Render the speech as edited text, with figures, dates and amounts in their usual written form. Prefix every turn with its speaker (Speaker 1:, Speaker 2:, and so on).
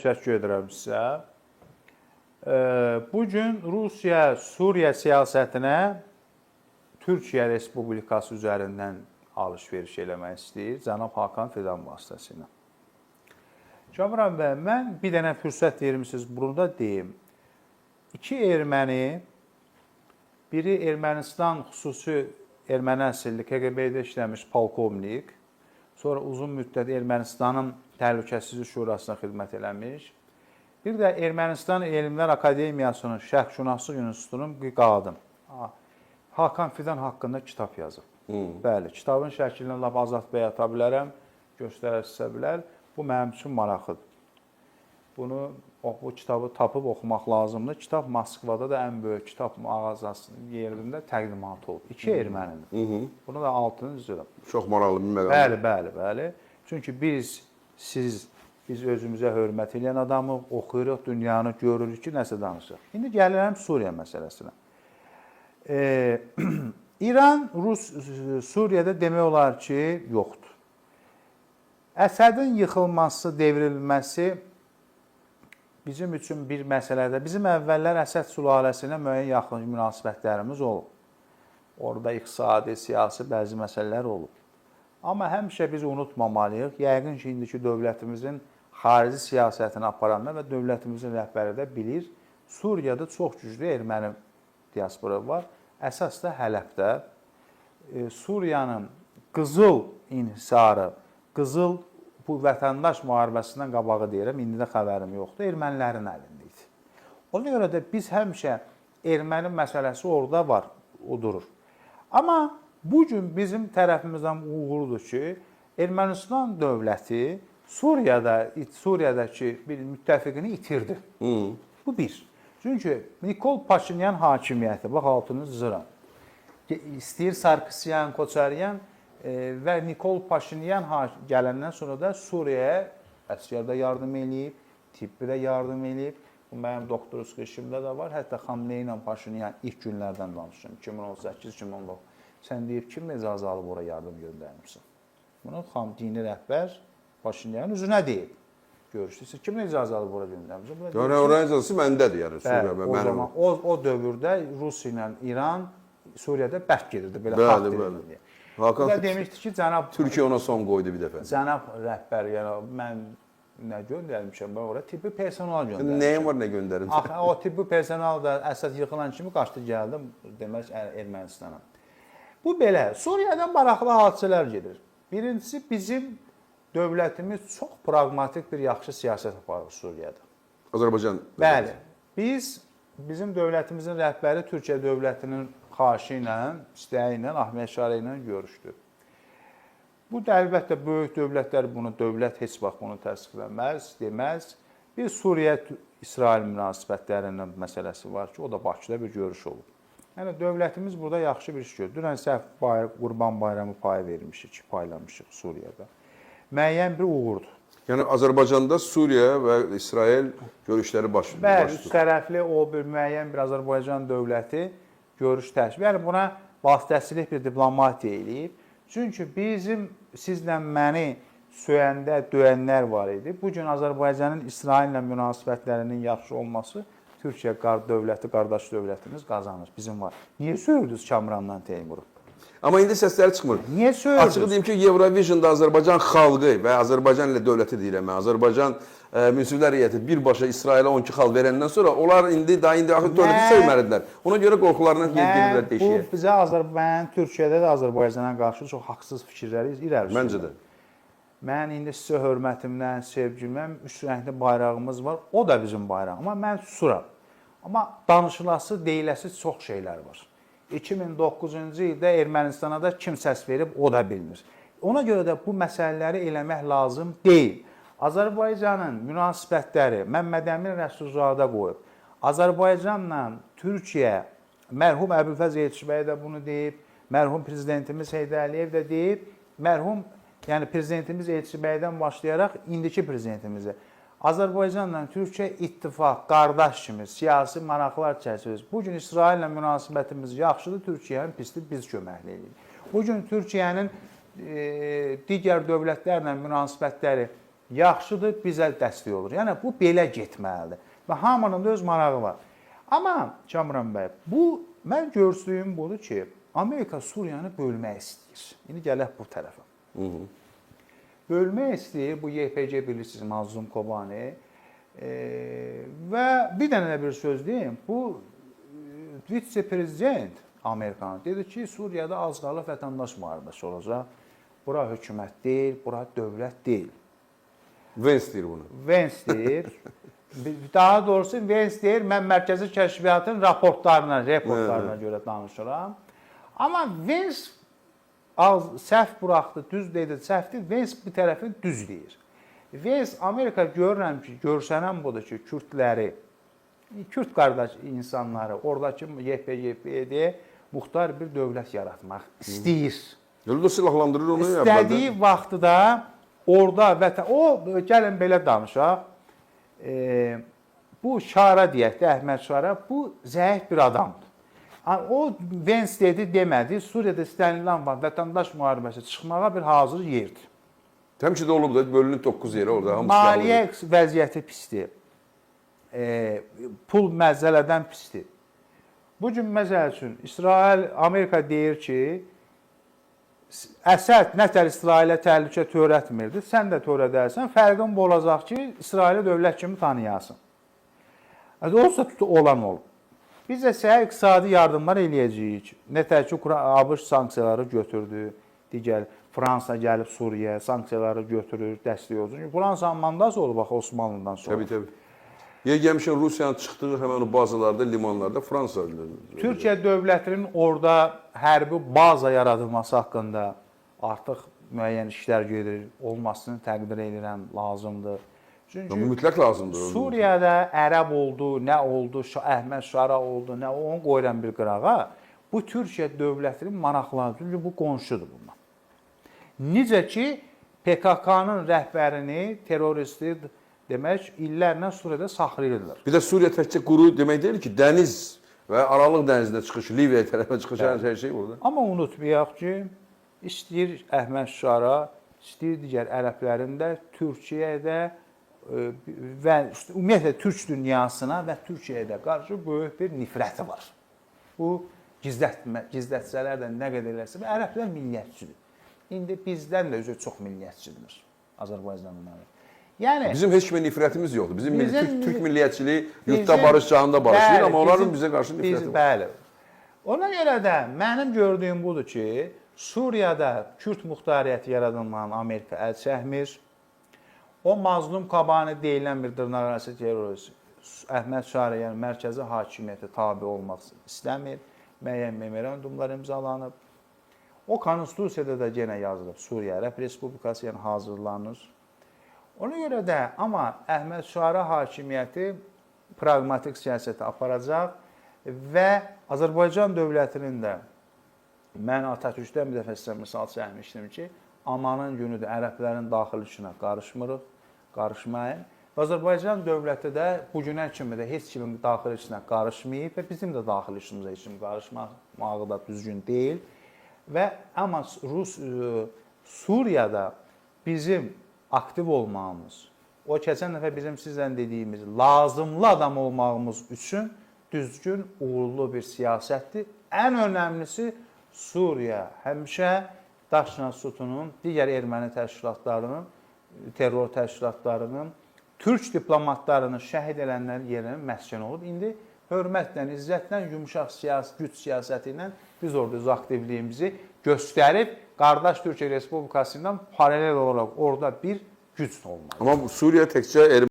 Speaker 1: təşəkkür edirəm sizə. Bugün Rusiya Suriya siyasətinə Türkiyə Respublikası üzərindən alış-veriş eləmək istəyir, cənab Hakan Fidan vasitəsilə. Kamran bəy, mən bir dənə fürsət vermişsiniz, burada deyim. İki erməni, biri Ermənistan xüsusi erməni əsilli KGB-də işləmiş polkovnik, sonra uzun müddət Ermənistanın Təhlükəsizlik Şurasına xidmət eləmiş. Bir də Ermənistan Elmlər Akademiyasının Şərqşünaslıq İnstitutunun bir qadın. Hakan Fidan haqqında kitab yazıb. Bəli, kitabın şəklini lap Azad bəy ata bilərəm, göstərə bilər. Bu mənim üçün maraqlıdır. Bu kitabı tapıb oxumaq lazımdır. Kitab Moskvada da ən böyük kitab mağazasının yerində təqdimatı olub. İki erməninin. Bunu da altını üzürəm.
Speaker 2: Çox maraqlı bir məqam.
Speaker 1: Bəli. Çünki biz özümüzə hörmət edən adamı oxuyuruq, dünyanı görürük ki, nəsə danışırıq. İndi gəlirəm Suriya məsələsinə. İran, Suriyada demək olar ki, yoxdur. Əsədin yıxılması, devrilməsi bizim üçün bir məsələdir. Bizim əvvəllər Əsəd sülaləsinə müəyyən yaxın münasibətlərimiz olub. Orada iqtisadi, siyasi bəzi məsələlər olub. Amma həmişə biz unutmamalıyıq. Yəqin ki, indiki dövlətimizin xarici siyasətini aparanlar və dövlətimizin rəhbəri də bilir. Suriyada çox güclü erməni diaspora var. Əsas da Hələbdə. Suriyanın qızıl inhisarı, qızıl bu vətəndaş müharibəsindən qabağı deyirəm, indi də xəbərim yoxdur, ermənilərin əlində idi. Ona görə də biz həmişə erməni məsələsi orada var, o durur. Amma bugün bizim tərəfimizdən uğurdur ki, Ermənistan dövləti Suriyadakı bir müttəfiqini itirdi. Bu bir. Çünki Nikol Paşinyan hakimiyyəti, bax altını zıram. İstəyir Sarkisyan, Koçaryan və Nikol Paşinyan gələndən sonra da Suriyaya əsgərdə yardım eləyib, tibbi də yardım eləyib. Bu mənim doktor çıxışımda da var. Hətta Xamneyi ilə Paşinyan ilk günlərdən danışım. 2018-2019. Sən deyib, kim icazə alıb oraya yardım göndərmişsin? Bunu dini rəhbər Paşinyanın üzünə deyib. Görüşdüysə, kim icazə alıb oraya göndərmişsin?
Speaker 2: Yəni, oranın icazəsi məndədir, yəni Suriya.
Speaker 1: O dövrdə Rusiya ilə İran Suriyada bərk gedirdi, belə xalq dilində.
Speaker 2: Hakan
Speaker 1: demişdi ki, cənab
Speaker 2: Türkiyə ona son qoydu bir dəfə.
Speaker 1: Cənab rəhbər, yəni mən nə göndərmişəm, mən oraya tibbi personal göndərmişəm.
Speaker 2: Nəyim var, nə göndərim?
Speaker 1: O tibbi personal da Əsəd yıxılan kimi qaçdı, gəldim demək Ermənistana. Bu belə, Suriyadan maraqlı hadisələr gedir. Birincisi, bizim dövlətimiz çox praqmatik bir yaxşı siyasət aparır Suriyada.
Speaker 2: Azərbaycan.
Speaker 1: Bəli, bizim dövlətimizin rəhbəri Türkiyə dövlətinin xahişi ilə, istəyi ilə, Ahmet Şarı ilə görüşdü. Bu da əlbəttə böyük dövlətlər bunu, dövlət heç vaxt bunu təsdiqləməz, deməz. Bir Suriya-İsrail münasibətlərinin məsələsi var ki, o da Bakıda bir görüş olub. Yəni, dövlətimiz burada yaxşı bir iş görür. Dünən səhv Qurban Bayramı payı vermişik, paylamışıq Suriyada. Müəyyən bir uğurdur.
Speaker 2: Yəni, Azərbaycanda Suriya və İsrail görüşləri başlayır.
Speaker 1: Bəli, üç tərəfli o bir müəyyən bir Azərbaycan dövləti görüş təşkil. Yəni, buna vasitəsilik bir diplomatiya eləyib. Çünki bizim sizlə məni söyəndə, döyənlər var idi. Bugün Azərbaycanın İsraillə münasibətlərinin yaxşı olması Türkiyə dövləti, qardaş dövlətimiz qazanır, bizim var. Niyə söyürdünüz Kamrandan Teymuru?
Speaker 2: Amma indi səsləri çıxmır.
Speaker 1: Niyə söyürdünüz?
Speaker 2: Açığı deyim ki, Eurovision'da Azərbaycan xalqı və Azərbaycan ilə dövləti deyirəm, Azərbaycan münsiflər heyəti birbaşa İsrailə 12 xal verəndən sonra onlar indi dövləti sevməlidilər. Ona görə qorxularından gedirlər deşiyə.
Speaker 1: Bu bizə Türkiyədə də Azərbaycana qarşı çox haqsız fikirləri irəli sürür.
Speaker 2: Məncə də.
Speaker 1: Mən indi sizə hörmətimdən, sevgimdən üç rəngli bayrağımız var. O da bizim bayrağımız. Amma mən susuram. Amma danışılası, deyiləsi çox şeylər var. 2009-cu ildə Ermənistana da kim səs verib, o da bilmir. Ona görə də bu məsələləri eləmək lazım deyil. Azərbaycanın münasibətləri Məmməd Əmin Rəsulzadə qoyub. Azərbaycanla Türkiyə, mərhum Əbülfəz Elçibəy də bunu deyib, mərhum prezidentimiz Heydər Əliyev də deyib, mərhum prezidentimiz Elçibəydən başlayaraq indiki prezidentimizi. Azərbaycanla Türkiyə ittifaq, qardaş kimi, siyasi maraqlar çərçivəsində. Bugün İsraillə münasibətimiz yaxşıdır, Türkiyənin pisdir, biz köməkli edirik. Bugün Türkiyənin digər dövlətlərlə münasibətləri yaxşıdır, bizə dəstək olur. Yəni bu belə getməlidir və hamının da öz marağı var. Amma Kamran bəy, bu mən gördüyüm budur ki, Amerika Suriyanı bölmək istəyir. İndi gələk bu tərəfə. Bölmək istəyir bu YPG bilirsiniz, Mazlum Kobani. Və bir dənə bir söz deyim, bu vitse-prezident Amerikanın dedi ki, Suriyada az qalıb vətəndaş müharibəsi olacaq. Bura hökumət deyil, bura dövlət deyil.
Speaker 2: Vance deyir bunu.
Speaker 1: Vance deyir. Daha doğrusu Vance deyir, mən Mərkəzi Kəşfiyyatın reportlarına görə danışıram. Amma Vance səhv buraxdı, düz dedi, səhvdir. Vance bir tərəfi düz deyir. Vance Amerika görürəm ki, görsənən budur ki, Kürdləri, Kürd qardaş insanları, oradakı YPG-yə muxtar bir dövlət yaratmaq istəyir.
Speaker 2: Elə də silahlandırır onu.
Speaker 1: İstədiyi vaxtda orada o gəlin belə danışaq. Bu Şara deyək də, Əhməd Şara, bu zəif bir adamdır. O Vance dedi, demədi, Suriyada istənilən var, vətəndaş müharibəsi çıxmağa bir hazır yerdir.
Speaker 2: Həmişə də olub da, bölünüb 9 yerə orada.
Speaker 1: Maliyyə vəziyyəti pisdir. Pul məzələdən pisdir. Bu gün məsəl üçün İsrail, Amerika deyir ki, Əsəd nətər İsrailə təhlükə törətmirdi, sən də törədərsən, fərqin bu olacaq ki, İsraili dövlət kimi tanıyasın. Olsa olan olub. Biz də səhər iqtisadi yardımlar eləyəcəyik. Nətər ki, ABŞ sanksiyaları götürdü, digər Fransa gəlib Suriyaya sanksiyaları götürür, dəstək olsun. Çünki Fransanın mandası olub bax Osmanlıdan sonra.
Speaker 2: Təbii. Gəlmişən Rusiyanın çıxdığı həmən o bazalarda, limanlarda Fransa.
Speaker 1: Türkiyə dövlətinin orada hərbi baza yaradılması haqqında artıq müəyyən işlər gedir, olmasını təqdir edirəm, lazımdır.
Speaker 2: Çünki mütləq lazımdır.
Speaker 1: Suriyada ərəb oldu, nə oldu, Əhməd Şara oldu, nə onu qoyuram bir qırağa. Bu Türkiyə dövlətinin maraqlarıdır. Çünki bu qonşudur bundan. Necə ki, PKK-nın rəhbərini, terroristi demək, illərlə Suriyada saxlayırlar.
Speaker 2: Bir də Suriya təkcə quru demək deyil ki, dəniz və Aralıq dənizində çıxış, Liviya tərəfə çıxış, hər şey burada.
Speaker 1: Amma unutmayaq ki, istəyir Əhməd Şara, istəyir digər ərəblərin də Türkiyədə və ümumiyyətlə Türk dünyasına və Türkiyəyə də qarşı böyük bir nifrəti var. Bu gizlətsələr də nə qədər eləsə, ərəblər millətçidir. İndi bizdən də özü çox millətçidir Azərbaycanlılar. Yəni
Speaker 2: bizim heç kimə nifrətimiz yoxdur. Bizim Türk milliyyətçiliyi yurtda barış, cahanda barışdır, amma onların bizə qarşı nifrəti var.
Speaker 1: Bəli. Ona görə də mənim gördüyüm budur ki, Suriyada Kürd muxtariyyəti yaradılmayan Amerika əl çəkmir. O Mazlum Kobani deyilən bir dırnaqarası terrorist Əhməd Şara, yəni mərkəzi hakimiyyətə tabe olmaq istəmir. Müəyyən memorandumlar imzalanıb. O konstitusiyada da yenə yazılıb. Suriya Ərəb Respublikası yəni hazırlanır. Ona görə də amma Əhməd Şara hakimiyyəti praqmatik siyasəti aparacaq və Azərbaycan dövlətinin də mən Atatürkdən bir dəfə sizə misal çəkmişdim ki, amanın günüdür, ərəblərin daxili işinə qarışmırıq, qarışmayın. Azərbaycan dövləti də bu günə kimi də heç kimin daxili işinə qarışmayıb və bizim də daxili işimizə heç kim qarışmağı da düzgün deyil. Və amma Suriyada bizim aktiv olmağımız, o keçən dəfə bizim sizlə dediyimiz lazımlı adam olmağımız üçün düzgün, uğurlu bir siyasətdir. Ən önəmlisi Suriya həmişə Daşna Sütunun, digər erməni təşkilatlarının, terror təşkilatlarının, türk diplomatlarının şəhid edənlərin yerinin məskəni olub. İndi hörmətlə, izzətlə, yumuşaq güc siyasəti ilə biz orada öz aktivliyimizi göstərib, qardaş Türkiyə Respublikası ilə paralel olaraq orada bir güc olmalı.
Speaker 2: Amma Suriya təkcə